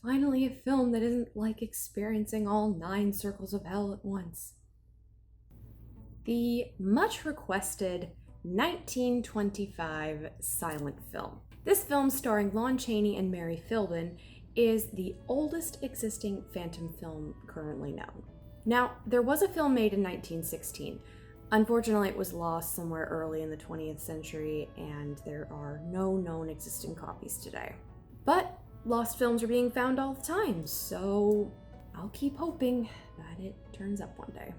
Finally, a film that isn't like experiencing all 9 circles of hell at once. The much requested 1925 silent film. This film, starring Lon Chaney and Mary Philbin, is the oldest existing phantom film currently known. Now, there was a film made in 1916. Unfortunately, it was lost somewhere early in the 20th century, and there are no known existing copies today. But lost films are being found all the time, so I'll keep hoping that it turns up one day.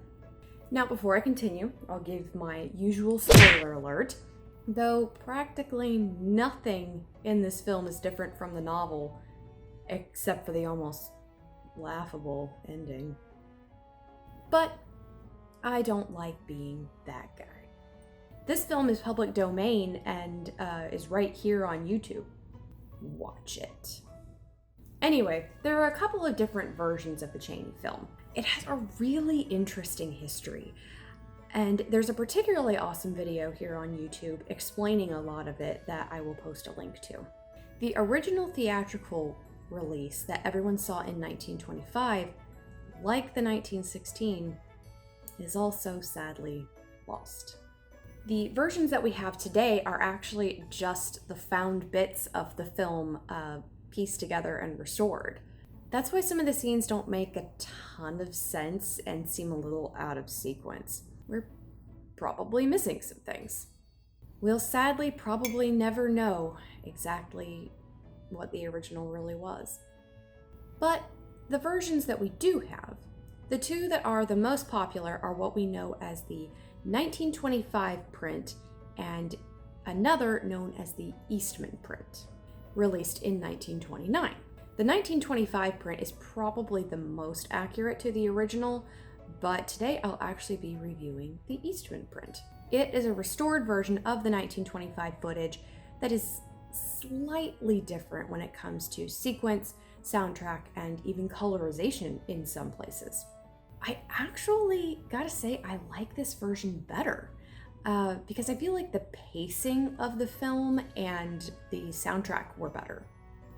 Now, before I continue, I'll give my usual spoiler alert. Though practically nothing in this film is different from the novel, except for the almost laughable ending. But I don't like being that guy. This film is public domain and is right here on YouTube. Watch it. Anyway, there are a couple of different versions of the Chaney film. It has a really interesting history, and there's a particularly awesome video here on YouTube explaining a lot of it that I will post a link to. The original theatrical release that everyone saw in 1925, like the 1916, is also sadly lost. The versions that we have today are actually just the found bits of the film pieced together and restored. That's why some of the scenes don't make a ton of sense and seem a little out of sequence. We're probably missing some things. We'll sadly probably never know exactly what the original really was. But the versions that we do have, the two that are the most popular are what we know as the 1925 print and another known as the Eastman print, released in 1929. The 1925 print is probably the most accurate to the original, but today I'll actually be reviewing the Eastman print. It is a restored version of the 1925 footage that is slightly different when it comes to sequence, soundtrack, and even colorization in some places. I actually gotta say I like this version better because I feel like the pacing of the film and the soundtrack were better.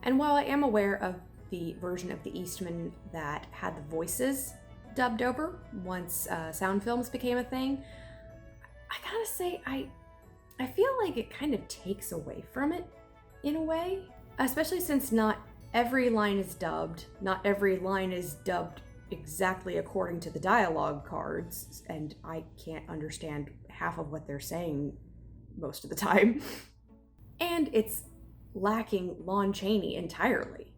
And while I am aware of the version of the Eastman that had the voices dubbed over once sound films became a thing, I gotta say I feel like it kind of takes away from it in a way, especially since not every line is dubbed, not every line is dubbed exactly according to the dialogue cards, and I can't understand half of what they're saying most of the time. And it's lacking Lon Chaney entirely.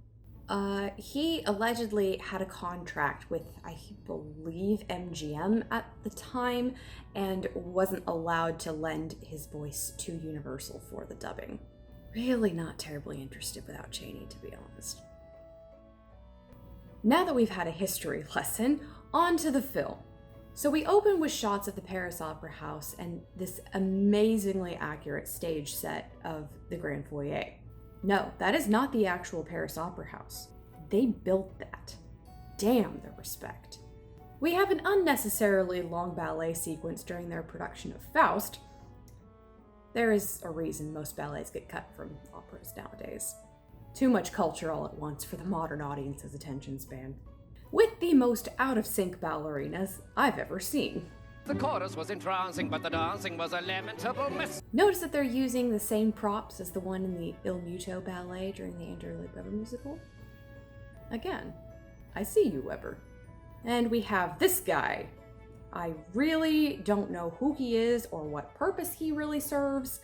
He allegedly had a contract with, I believe, MGM at the time, and wasn't allowed to lend his voice to Universal for the dubbing. Really not terribly interested without Chaney, to be honest. Now that we've had a history lesson, on to the film. So we open with shots of the Paris Opera House and this amazingly accurate stage set of the Grand Foyer. No, that is not the actual Paris Opera House. They built that. Damn the respect. We have an unnecessarily long ballet sequence during their production of Faust. There is a reason most ballets get cut from operas nowadays. Too much culture all at once for the modern audience's attention span. With the most out-of-sync ballerinas I've ever seen. The chorus was entrancing, but the dancing was a lamentable mess. Notice that they're using the same props as the one in the Il Muto ballet during the Andrew Lloyd Webber musical. Again, I see you, Webber. And we have this guy. I really don't know who he is or what purpose he really serves,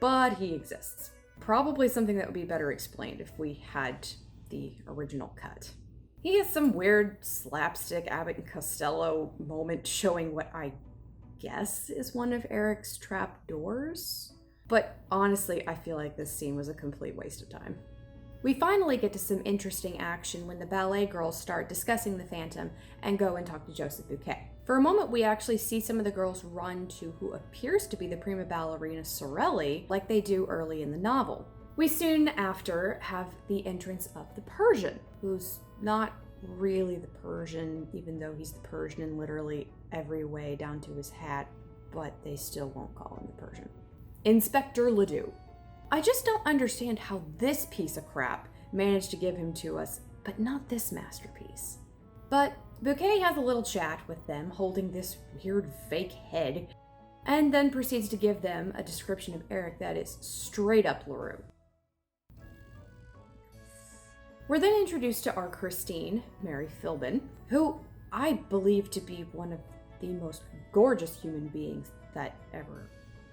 but he exists. Probably something that would be better explained if we had the original cut. He has some weird slapstick Abbott and Costello moment showing what I guess is one of Eric's trap doors. But honestly, I feel like this scene was a complete waste of time. We finally get to some interesting action when the ballet girls start discussing the Phantom and go and talk to Joseph Bouquet. For a moment, we actually see some of the girls run to who appears to be the prima ballerina Sorelli, like they do early in the novel. We soon after have the entrance of the Persian, who's not really the Persian, even though he's the Persian in literally every way down to his hat, but they still won't call him the Persian. Inspector Ledoux. I just don't understand how this piece of crap managed to give him to us, but not this masterpiece. But Bouquet has a little chat with them, holding this weird fake head, and then proceeds to give them a description of Eric that is straight up LaRue. We're then introduced to our Christine, Mary Philbin, who I believe to be one of the most gorgeous human beings that ever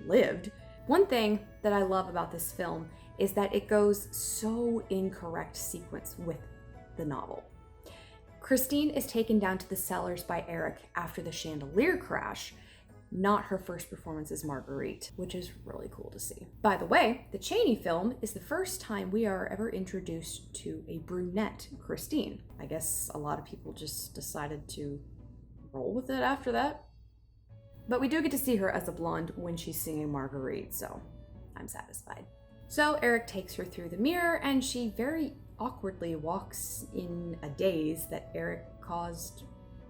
lived. One thing that I love about this film is that it goes so in correct sequence with the novel. Christine is taken down to the cellars by Eric after the chandelier crash, not her first performance as Marguerite, which is really cool to see. By the way, the Chaney film is the first time we are ever introduced to a brunette Christine. I guess a lot of people just decided to roll with it after that. But we do get to see her as a blonde when she's singing Marguerite, so I'm satisfied. So Eric takes her through the mirror, and she very awkwardly walks in a daze that Eric caused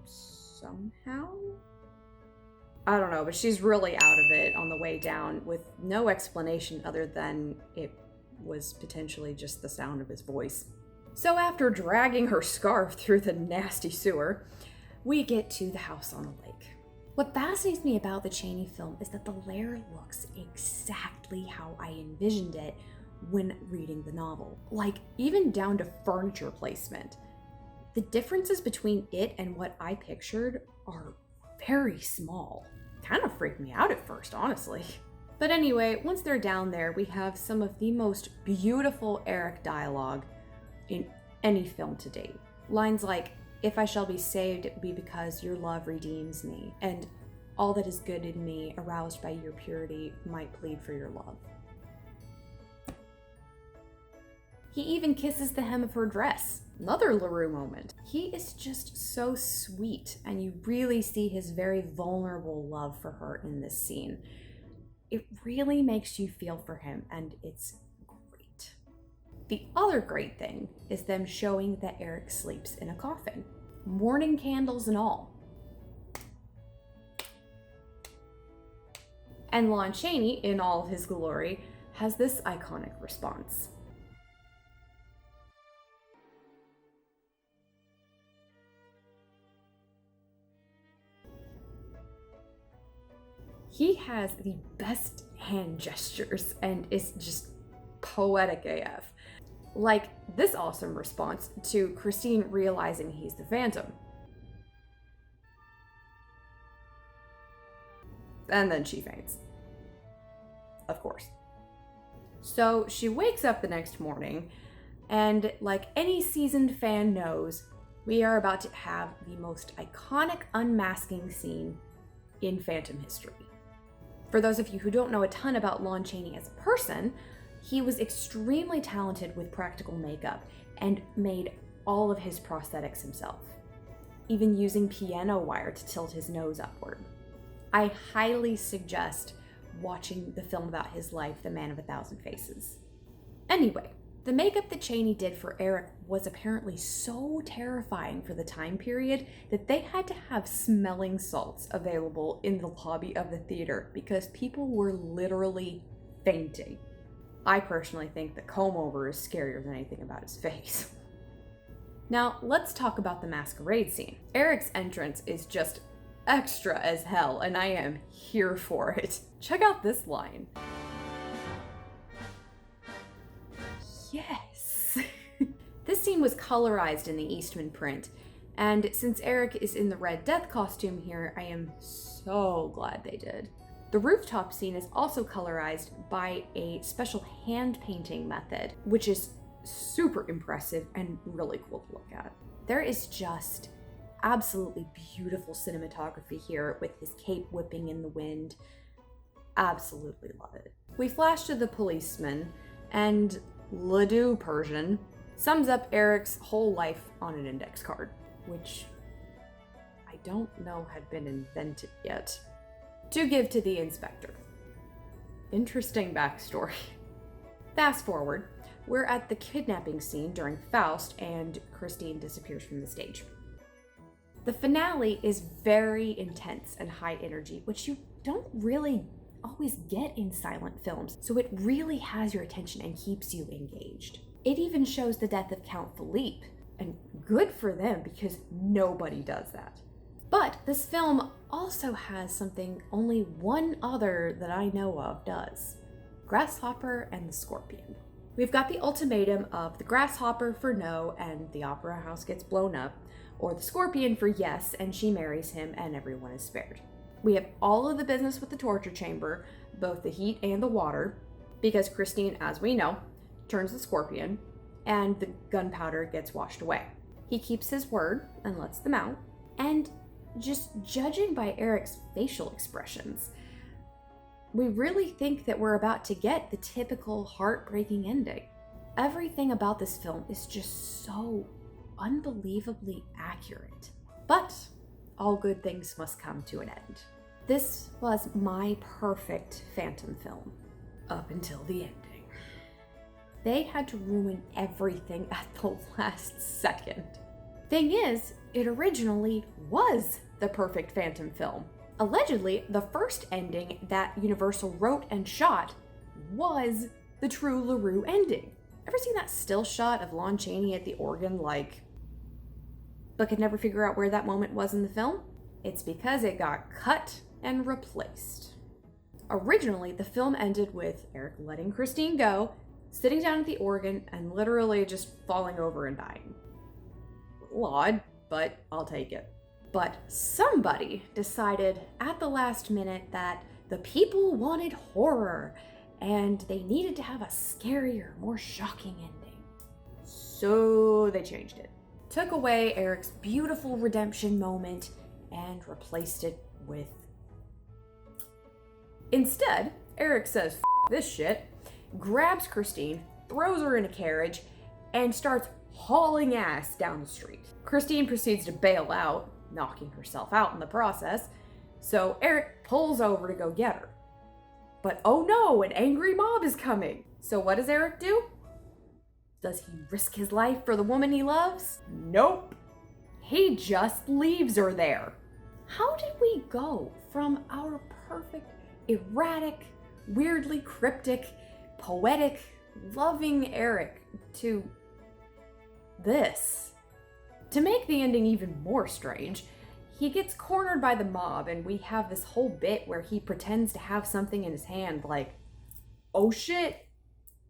somehow? I don't know, but she's really out of it on the way down with no explanation other than it was potentially just the sound of his voice. So after dragging her scarf through the nasty sewer, we get to the house on the lake. What fascinates me about the Chaney film is that the lair looks exactly how I envisioned it when reading the novel. Like, even down to furniture placement. The differences between it and what I pictured are very small. Kind of freaked me out at first, honestly. But anyway, once they're down there, we have some of the most beautiful Eric dialogue in any film to date. Lines like, "If I shall be saved, it will be because your love redeems me, and all that is good in me, aroused by your purity, might plead for your love." He even kisses the hem of her dress. Another LaRue moment. He is just so sweet, and you really see his very vulnerable love for her in this scene. It really makes you feel for him, and it's great. The other great thing is them showing that Eric sleeps in a coffin. Morning candles and all. And Lon Chaney, in all his glory, has this iconic response. He has the best hand gestures and is just poetic AF. Like this awesome response to Christine realizing he's the Phantom. And then she faints. Of course. So she wakes up the next morning, and like any seasoned fan knows, we are about to have the most iconic unmasking scene in Phantom history. For those of you who don't know a ton about Lon Chaney as a person, he was extremely talented with practical makeup and made all of his prosthetics himself, even using piano wire to tilt his nose upward. I highly suggest watching the film about his life, The Man of a Thousand Faces. Anyway, the makeup that Chaney did for Eric was apparently so terrifying for the time period that they had to have smelling salts available in the lobby of the theater because people were literally fainting. I personally think the comb over is scarier than anything about his face. Now, let's talk about the Masquerade scene. Eric's entrance is just extra as hell, and I am here for it. Check out this line. Yes! This scene was colorized in the Eastman print, and since Eric is in the Red Death costume here, I am so glad they did. The rooftop scene is also colorized by a special hand painting method, which is super impressive and really cool to look at. There is just absolutely beautiful cinematography here with his cape whipping in the wind. Absolutely love it. We flash to the policeman, and Ledoux Persian sums up Eric's whole life on an index card, which I don't know had been invented yet, to give to the inspector. Interesting backstory. Fast forward, we're at the kidnapping scene during Faust, and Christine disappears from the stage. The finale is very intense and high energy, which you don't really always get in silent films, so it really has your attention and keeps you engaged. It even shows the death of Count Philippe, and good for them because nobody does that. But this film also has something only one other that I know of does. Grasshopper and the Scorpion. We've got the ultimatum of the grasshopper for no and the opera house gets blown up, or the scorpion for yes and she marries him and everyone is spared. We have all of the business with the torture chamber, both the heat and the water, because Christine, as we know, turns the scorpion and the gunpowder gets washed away. He keeps his word and lets them out, and just judging by Eric's facial expressions, we really think that we're about to get the typical heartbreaking ending. Everything about this film is just so unbelievably accurate. But all good things must come to an end. This was my perfect Phantom film, up until the ending. They had to ruin everything at the last second. Thing is, it originally was the perfect Phantom film. Allegedly, the first ending that Universal wrote and shot was the true LaRue ending. Ever seen that still shot of Lon Chaney at the organ, but could never figure out where that moment was in the film? It's because it got cut and replaced. Originally, the film ended with Eric letting Christine go, sitting down at the organ, and literally just falling over and dying. Odd, but I'll take it. But somebody decided at the last minute that the people wanted horror and they needed to have a scarier, more shocking ending. So they changed it. Took away Eric's beautiful redemption moment and replaced it with... Instead, Eric says, "F this shit," grabs Christine, throws her in a carriage, and starts hauling ass down the street. Christine proceeds to bail out, knocking herself out in the process, so Eric pulls over to go get her. But oh no, an angry mob is coming! So what does Eric do? Does he risk his life for the woman he loves? Nope. He just leaves her there. How did we go from our perfect, erratic, weirdly cryptic, poetic, loving Eric to this? To make the ending even more strange, he gets cornered by the mob and we have this whole bit where he pretends to have something in his hand like, "Oh shit,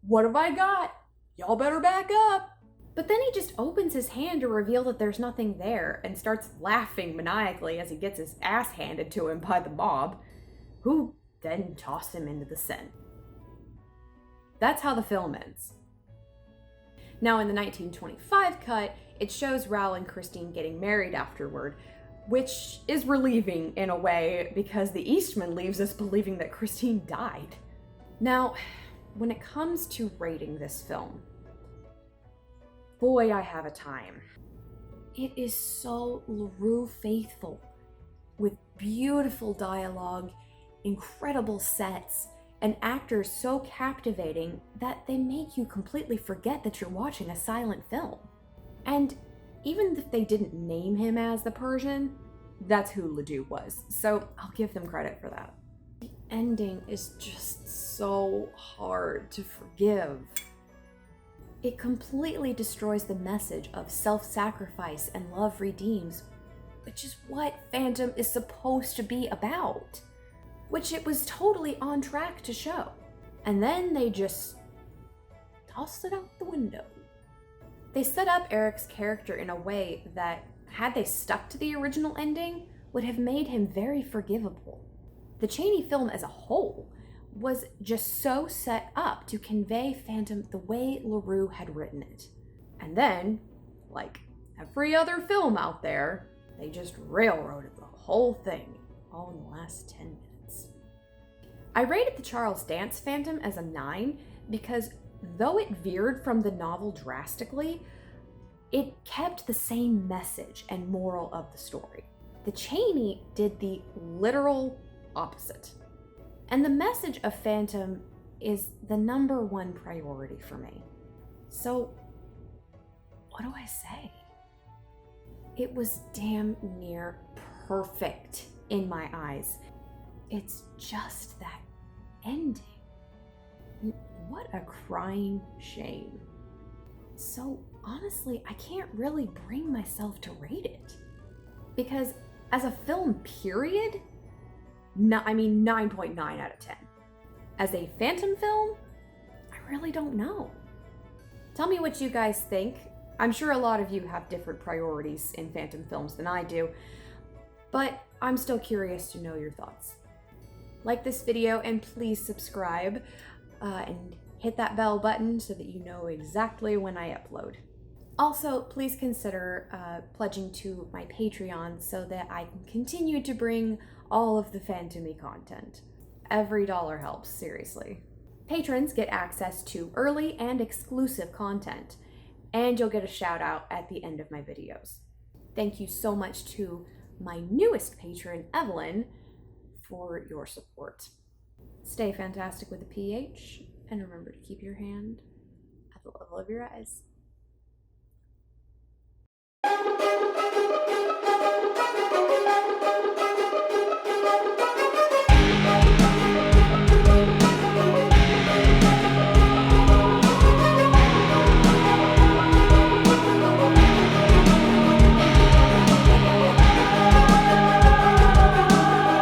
what have I got? Y'all better back up." But then he just opens his hand to reveal that there's nothing there and starts laughing maniacally as he gets his ass handed to him by the mob, who then toss him into the Seine. That's how the film ends. Now in the 1925 cut, it shows Raoul and Christine getting married afterward, which is relieving in a way because the Eastman leaves us believing that Christine died. Now, when it comes to rating this film, boy, I have a time. It is so LaRue faithful, with beautiful dialogue, incredible sets, and actors so captivating that they make you completely forget that you're watching a silent film. And even if they didn't name him as the Persian, that's who Ledoux was, so I'll give them credit for that. The ending is just so hard to forgive. It completely destroys the message of self-sacrifice and love redeems, which is what Phantom is supposed to be about, which it was totally on track to show. And then they just tossed it out the window. They set up Eric's character in a way that, had they stuck to the original ending, would have made him very forgivable. The Chaney film as a whole was just so set up to convey Phantom the way LaRue had written it. And then, like every other film out there, they just railroaded the whole thing, all in the last 10 minutes. I rated the Charles Dance Phantom as a 9 because though it veered from the novel drastically, it kept the same message and moral of the story. The Chaney did the literal opposite. And the message of Phantom is the #1 priority for me. So, what do I say? It was damn near perfect in my eyes. It's just that ending. What a crying shame. So honestly, I can't really bring myself to rate it. Because as a film period, 9.9 out of 10. As a Phantom film, I really don't know. Tell me what you guys think. I'm sure a lot of you have different priorities in Phantom films than I do, but I'm still curious to know your thoughts. Like this video and please subscribe and hit that bell button so that you know exactly when I upload. Also, please consider pledging to my Patreon so that I can continue to bring all of the Phantom-y content. Every dollar helps, seriously. Patrons get access to early and exclusive content, and you'll get a shout out at the end of my videos. Thank you so much to my newest patron, Evelyn, for your support. Stay fantastic with a PH, and remember to keep your hand at the level of your eyes.